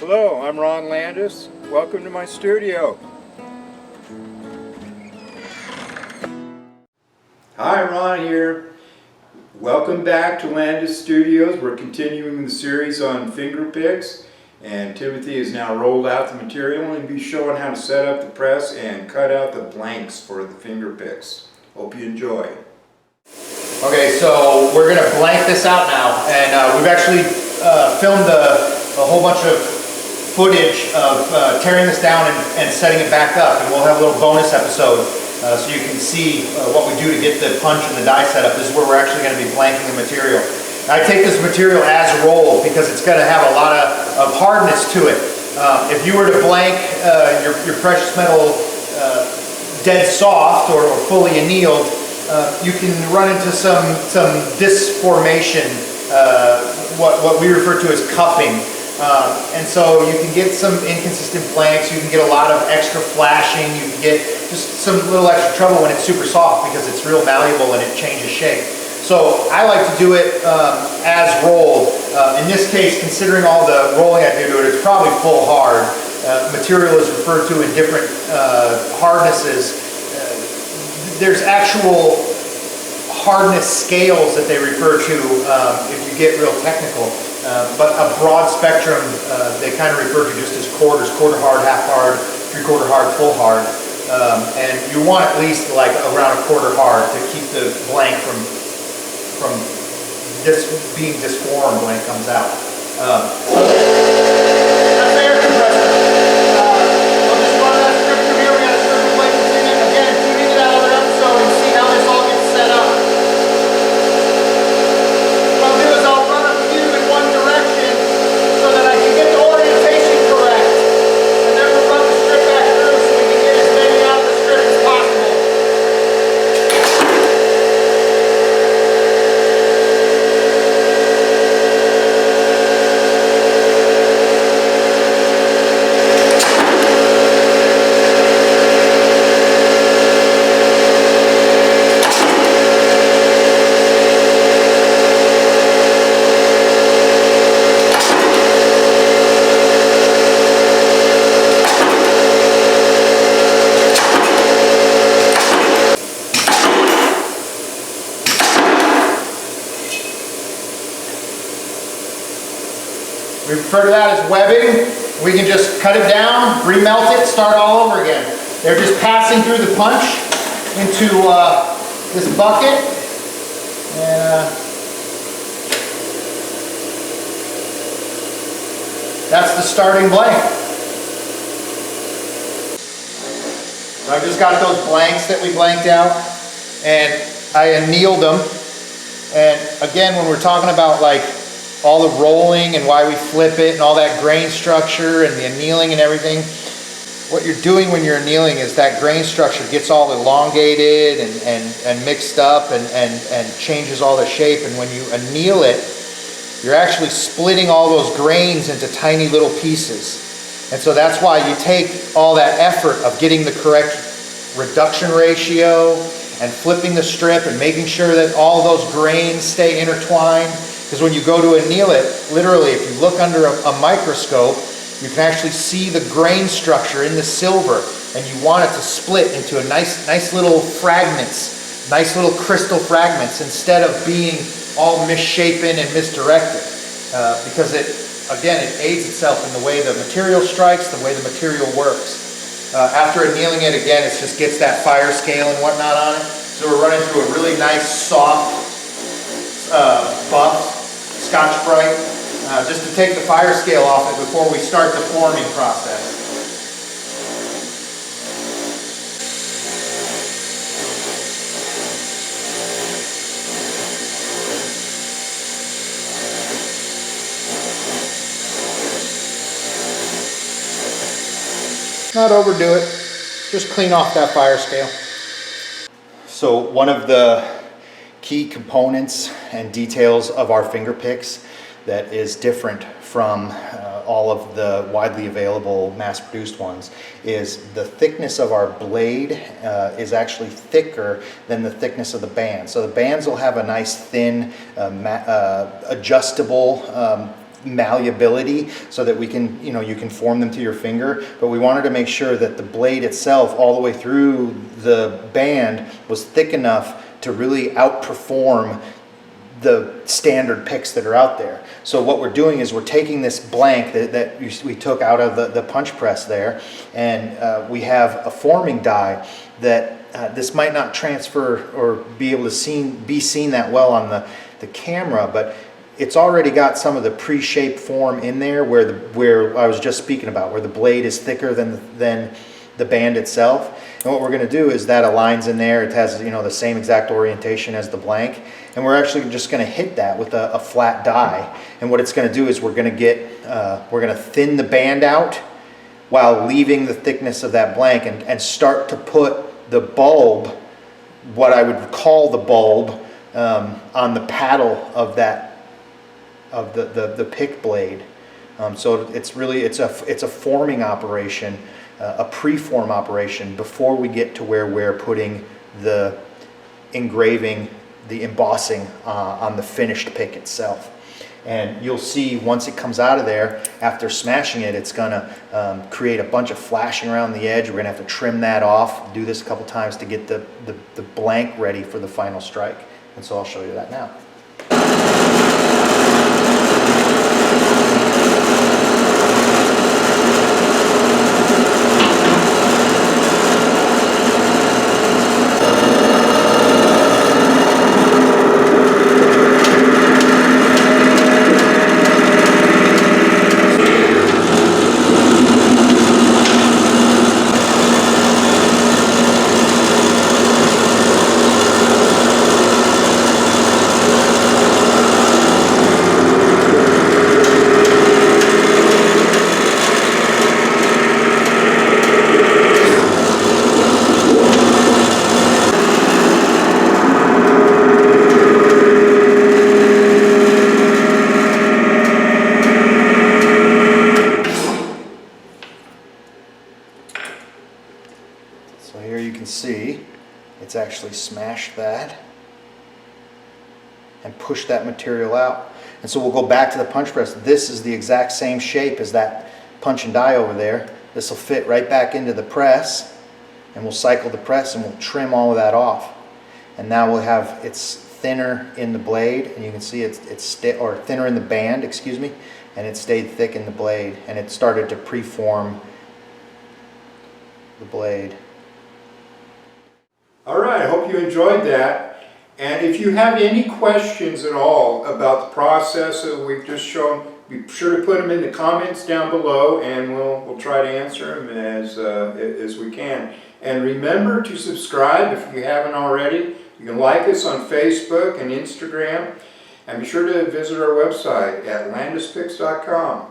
Hello, I'm Landis. Welcome to my studio. Hi, Ron here. Welcome back to Landis Studios. We're continuing the series on finger picks, and Timothy has now rolled out the material and will be showing how to set up the press and cut out the blanks for the finger picks. Hope you enjoy. Okay, so we're going to blank this out now, and we've actually filmed a whole bunch of footage of tearing this down and setting it back up, and we'll have a little bonus episode so you can see what we do to get the punch and the die set up. This is where we're actually going to be blanking the material. I take this material as rolled because it's going to have a lot of hardness to it. If you were to blank your precious metal dead soft or fully annealed, you can run into some disformation, what we refer to as cupping. And so you can get some inconsistent blanks, you can get a lot of extra flashing, you can get just some little extra trouble when it's super soft because it's real malleable and it changes shape. So I like to do it as rolled. In this case, considering all the rolling I do to it, it's probably full hard. Material is referred to in different hardnesses. There's actual hardness scales that they refer to if you get real technical. But a broad spectrum, they kind of refer to just as quarters: quarter hard, half hard, three-quarter hard, full hard. And you want at least like around a quarter hard to keep the blank from being disformed when it comes out. That's the air compressor. We'll just run that script through here. We got a circle plate between it. Again, tune into that other episode and see how this all gets set up. What I'll do is I'll run a few in one direction so that I can get the orientation correct. And then we'll run the strip back through so we can get as many out of the strip as possible. We refer to that as webbing. We can just cut it down, remelt it, start all over again. They're just passing through the punch into this bucket. That's the starting blank. So I've just got those blanks that we blanked out, and I annealed them. And again, when we're talking about like all the rolling and why we flip it and all that grain structure and the annealing and everything, what you're doing when you're annealing is that grain structure gets all elongated and mixed up and changes all the shape. And when you anneal it, you're actually splitting all those grains into tiny little pieces. And so that's why you take all that effort of getting the correct reduction ratio and flipping the strip and making sure that all those grains stay intertwined. Because when you go to anneal it, literally, if you look under a microscope, you can actually see the grain structure in the silver, and you want it to split into a nice little fragments, nice little crystal fragments, instead of being all misshapen and misdirected. Because it aids itself in the way the material strikes, the way the material works. After annealing it, again, it just gets that fire scale and whatnot on it. So we're running through a really nice, soft, buff Scotch-Brite, just to take the fire scale off it before we start the forming process. Not overdo it, just clean off that fire scale. So one of the key components and details of our finger picks that is different from all of the widely available mass-produced ones is the thickness of our blade is actually thicker than the thickness of the band. So the bands will have a nice thin adjustable malleability so that we can, you can form them to your finger, but we wanted to make sure that the blade itself all the way through the band was thick enough to really outperform the standard picks that are out there. So what we're doing is we're taking this blank that we took out of the punch press there, and we have a forming die that this might not transfer or be able to be seen that well on the camera, but it's already got some of the pre-shaped form in there where I was just speaking about, where the blade is thicker than the band itself. And what we're going to do is that aligns in there. It has the same exact orientation as the blank, and we're actually just going to hit that with a flat die. And what it's going to do is we're going to thin the band out while leaving the thickness of that blank, and start to put the bulb, what I would call the bulb, on the paddle of the pick blade. So it's a forming operation, a preform operation before we get to where we're putting the engraving, the embossing on the finished pick itself. And you'll see once it comes out of there, after smashing it, it's gonna create a bunch of flashing around the edge. We're gonna have to trim that off, do this a couple times to get the blank ready for the final strike. And so I'll show you that now. So here you can see it's actually smashed that and pushed that material out. And so we'll go back to the punch press. This is the exact same shape as that punch and die over there. This will fit right back into the press, and we'll cycle the press and we'll trim all of that off. And now we'll have it's thinner in the blade, and you can see or thinner in the band, excuse me, and it stayed thick in the blade, and it started to preform the blade. All right, I hope you enjoyed that. And if you have any questions at all about the process that we've just shown, be sure to put them in the comments down below, and we'll try to answer them as we can. And remember to subscribe if you haven't already. You can like us on Facebook and Instagram, and be sure to visit our website at landispix.com.